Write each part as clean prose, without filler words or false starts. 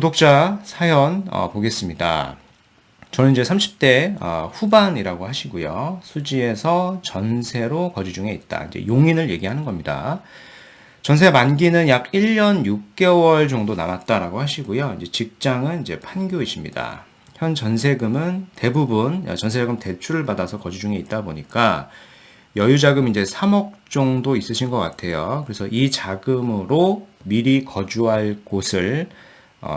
구독자 사연 보겠습니다. 저는 이제 30대 후반이라고 하시고요. 수지에서 전세로 거주 중에 있다. 이제 용인을 얘기하는 겁니다. 전세 만기는 약 1년 6개월 정도 남았다라고 하시고요. 이제 직장은 이제 판교이십니다. 현 전세금은 대부분 전세자금 대출을 받아서 거주 중에 있다 보니까 여유 자금 이제 3억 정도 있으신 것 같아요. 그래서 이 자금으로 미리 거주할 곳을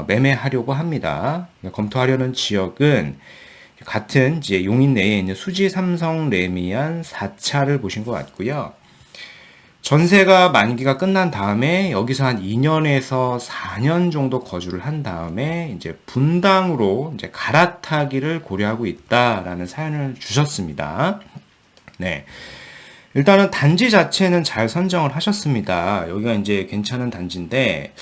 매매하려고 합니다. 검토하려는 지역은 같은 이제 용인 내에 있는 수지 삼성 레미안 4차를 보신 것 같고요. 전세가 만기가 끝난 다음에 여기서 한 2년에서 4년 정도 거주를 한 다음에 이제 분당으로 이제 갈아타기를 고려하고 있다라는 사연을 주셨습니다. 네. 일단은 단지 자체는 잘 선정을 하셨습니다. 여기가 이제 괜찮은 단지인데,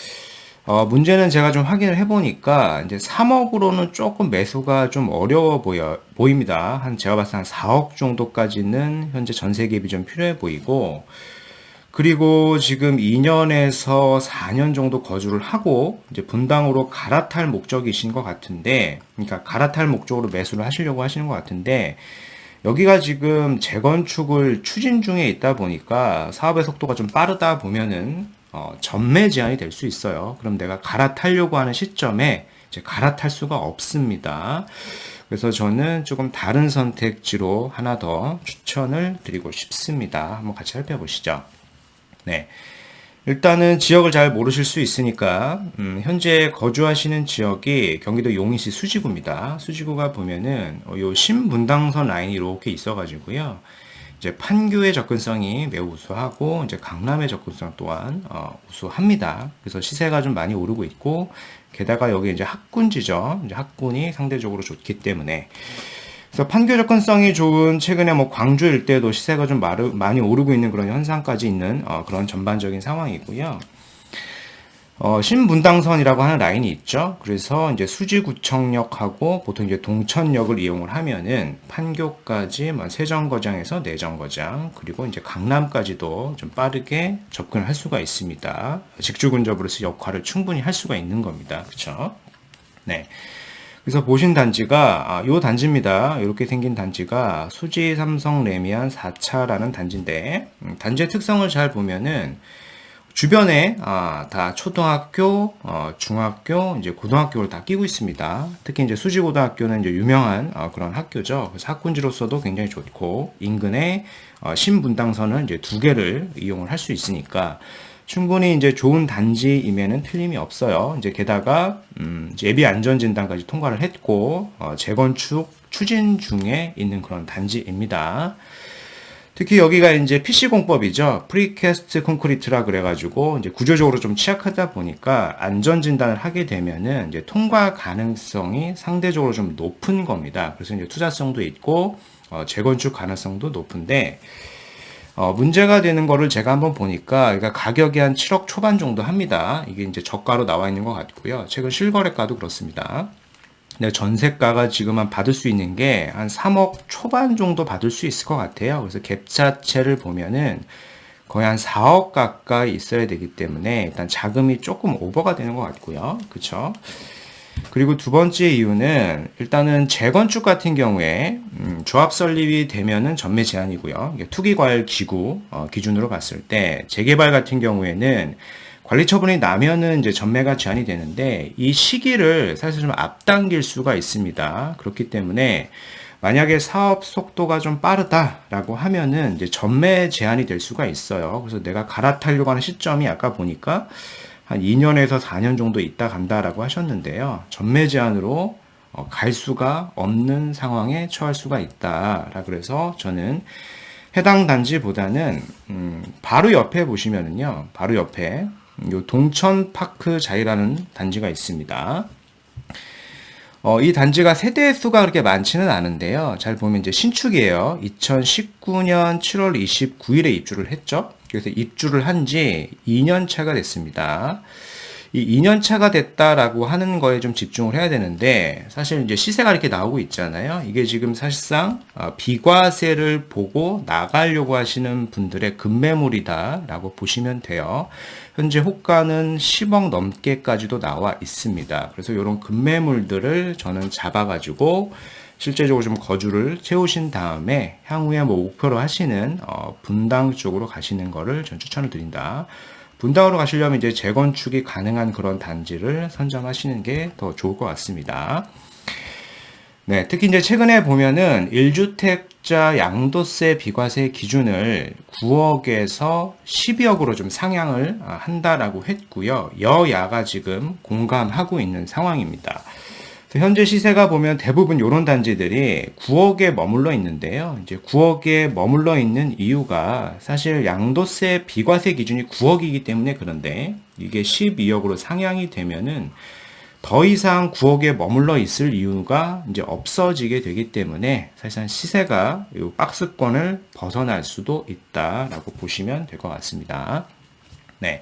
문제는 제가 좀 확인을 해보니까, 이제 3억으로는 조금 매수가 좀 어려워 보입니다. 제가 봤을 때 한 4억 정도까지는 현재 전세 갭이 좀 필요해 보이고, 그리고 지금 2년에서 4년 정도 거주를 하고, 이제 분당으로 갈아탈 목적이신 것 같은데, 그러니까 갈아탈 목적으로 매수를 하시려고 하시는 것 같은데, 여기가 지금 재건축을 추진 중에 있다 보니까 사업의 속도가 좀 빠르다 보면은 전매 제한이 될 수 있어요. 그럼 내가 갈아타려고 하는 시점에 이제 갈아탈 수가 없습니다. 그래서 저는 조금 다른 선택지로 하나 더 추천을 드리고 싶습니다. 한번 같이 살펴보시죠. 네. 일단은 지역을 잘 모르실 수 있으니까 현재 거주하시는 지역이 경기도 용인시 수지구입니다. 수지구가 보면은 요 신분당선 라인이 이렇게 있어가지고요. 이제 판교의 접근성이 매우 우수하고 이제 강남의 접근성 또한 우수합니다. 그래서 시세가 좀 많이 오르고 있고 게다가 여기 이제 학군지죠. 이제 학군이 상대적으로 좋기 때문에. 그래서 판교 접근성이 좋은 최근에 뭐 광주 일대도 시세가 좀 많이 오르고 있는 그런 현상까지 있는 그런 전반적인 상황이고요. 신분당선이라고 하는 라인이 있죠. 그래서 이제 수지구청역하고 보통 이제 동천역을 이용을 하면은 판교까지 세정거장에서 내정거장 그리고 이제 강남까지도 좀 빠르게 접근을 할 수가 있습니다. 직주근접으로서 역할을 충분히 할 수가 있는 겁니다. 그렇죠? 네. 그래서 보신 단지가 요 단지입니다. 이렇게 생긴 단지가 수지 삼성 레미안 4차라는 단지인데 단지의 특성을 잘 보면은 주변에 다 초등학교, 중학교, 이제 고등학교를 다 끼고 있습니다. 특히 이제 수지고등학교는 이제 유명한 그런 학교죠. 그래서 학군지로서도 굉장히 좋고 인근에 신분당선을 이제 2개를 이용을 할 수 있으니까 충분히 이제 좋은 단지임에는 틀림이 없어요. 이제 게다가 예비 안전 진단까지 통과를 했고 재건축 추진 중에 있는 그런 단지입니다. 특히 여기가 이제 PC공법이죠. 프리캐스트 콘크리트라 그래가지고 이제 구조적으로 좀 취약하다 보니까 안전 진단을 하게 되면은 이제 통과 가능성이 상대적으로 좀 높은 겁니다. 그래서 이제 투자성도 있고 재건축 가능성도 높은데. 문제가 되는 거를 제가 한번 보니까, 그러니까 가격이 한 7억 초반 정도 합니다. 이게 이제 저가로 나와 있는 것 같고요. 최근 실거래가도 그렇습니다. 근데 전세가가 지금 받을 수 있는 게 한 3억 초반 정도 받을 수 있을 것 같아요. 그래서 갭 자체를 보면은 거의 한 4억 가까이 있어야 되기 때문에 일단 자금이 조금 오버가 되는 것 같고요. 그쵸? 그리고 두 번째 이유는 일단은 재건축 같은 경우에 조합 설립이 되면은 전매 제한이고요. 투기과열 기구 기준으로 봤을 때 재개발 같은 경우에는 관리 처분이 나면은 이제 전매가 제한이 되는데 이 시기를 사실 좀 앞당길 수가 있습니다. 그렇기 때문에 만약에 사업 속도가 좀 빠르다라고 하면은 이제 전매 제한이 될 수가 있어요. 그래서 내가 갈아타려고 하는 시점이 아까 보니까 한 2년에서 4년 정도 있다 간다라고 하셨는데요. 전매 제한으로 갈 수가 없는 상황에 처할 수가 있다라 그래서 저는 해당 단지보다는 바로 옆에 보시면은요. 바로 옆에 요 동천파크 자이라는 단지가 있습니다. 이 단지가 세대 수가 그렇게 많지는 않은데요. 잘 보면 이제 신축이에요. 2019년 7월 29일에 입주를 했죠. 그래서 입주를 한 지 2년 차가 됐습니다. 이 2년 차가 됐다라고 하는 거에 좀 집중을 해야 되는데, 사실 이제 시세가 이렇게 나오고 있잖아요. 이게 지금 사실상 비과세를 보고 나가려고 하시는 분들의 급매물이다라고 보시면 돼요. 현재 호가는 10억 넘게까지도 나와 있습니다. 그래서 이런 급매물들을 저는 잡아가지고 실제적으로 좀 거주를 채우신 다음에 향후에 뭐 목표로 하시는 분당 쪽으로 가시는 거를 전 추천을 드린다. 분당으로 가시려면 이제 재건축이 가능한 그런 단지를 선점하시는 게 더 좋을 것 같습니다. 네, 특히 이제 최근에 보면은 1주택자 양도세 비과세 기준을 9억에서 12억으로 좀 상향을 한다라고 했고요. 여야가 지금 공감하고 있는 상황입니다. 현재 시세가 보면 대부분 이런 단지들이 9억에 머물러 있는데요. 이제 9억에 머물러 있는 이유가 사실 양도세 비과세 기준이 9억이기 때문에 그런데 이게 12억으로 상향이 되면은 더 이상 9억에 머물러 있을 이유가 이제 없어지게 되기 때문에 사실상 시세가 이 박스권을 벗어날 수도 있다라고 보시면 될 것 같습니다. 네.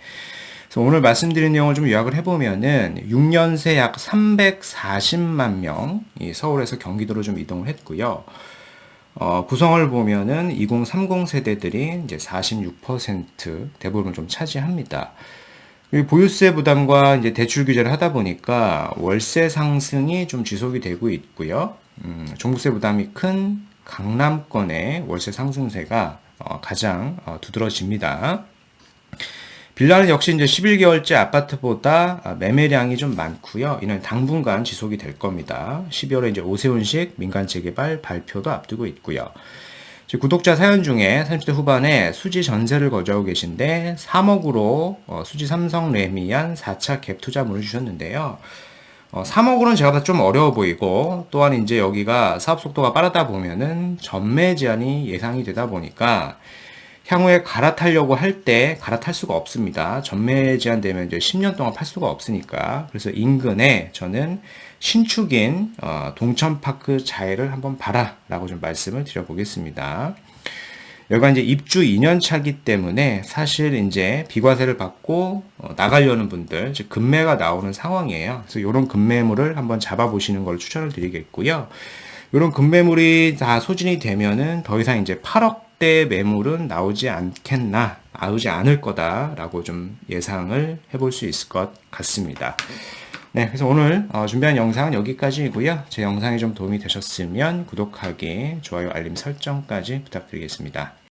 그래서 오늘 말씀드린 내용을 좀 요약을 해보면은 6년새 약 340만 명이 서울에서 경기도로 좀 이동을 했고요. 구성을 보면은 2030 세대들이 이제 46% 대부분 좀 차지합니다. 보유세 부담과 이제 대출 규제를 하다 보니까 월세 상승이 좀 지속이 되고 있고요. 종부세 부담이 큰 강남권의 월세 상승세가 가장 두드러집니다. 빌라는 역시 이제 11개월째 아파트보다 매매량이 좀 많고요. 이는 당분간 지속이 될 겁니다. 12월에 이제 오세훈식 민간 재개발 발표도 앞두고 있고요. 구독자 사연 중에 30대 후반에 수지 전세를 거주하고 계신데 3억으로 수지 삼성 레미안 4차 갭 투자문을 주셨는데요. 3억으로는 제가 봐도 좀 어려워 보이고 또한 이제 여기가 사업 속도가 빠르다 보면은 전매 제한이 예상이 되다 보니까 향후에 갈아타려고 할 때 갈아탈 수가 없습니다. 전매 제한되면 이제 10년 동안 팔 수가 없으니까. 그래서 인근에 저는 신축인 동천파크 자해를 한번 봐라라고 좀 말씀을 드려보겠습니다. 여기가 이제 입주 2년 차기 때문에 사실 이제 비과세를 받고 나가려는 분들, 즉 급매가 나오는 상황이에요. 그래서 이런 급매물을 한번 잡아보시는 걸 추천을 드리겠고요. 이런 급매물이 다 소진이 되면은 더 이상 이제 8억대 매물은 나오지 않을 거다라고 좀 예상을 해볼 수 있을 것 같습니다. 네, 그래서 오늘 준비한 영상은 여기까지이고요. 제 영상이 좀 도움이 되셨으면 구독하기, 좋아요, 알림 설정까지 부탁드리겠습니다.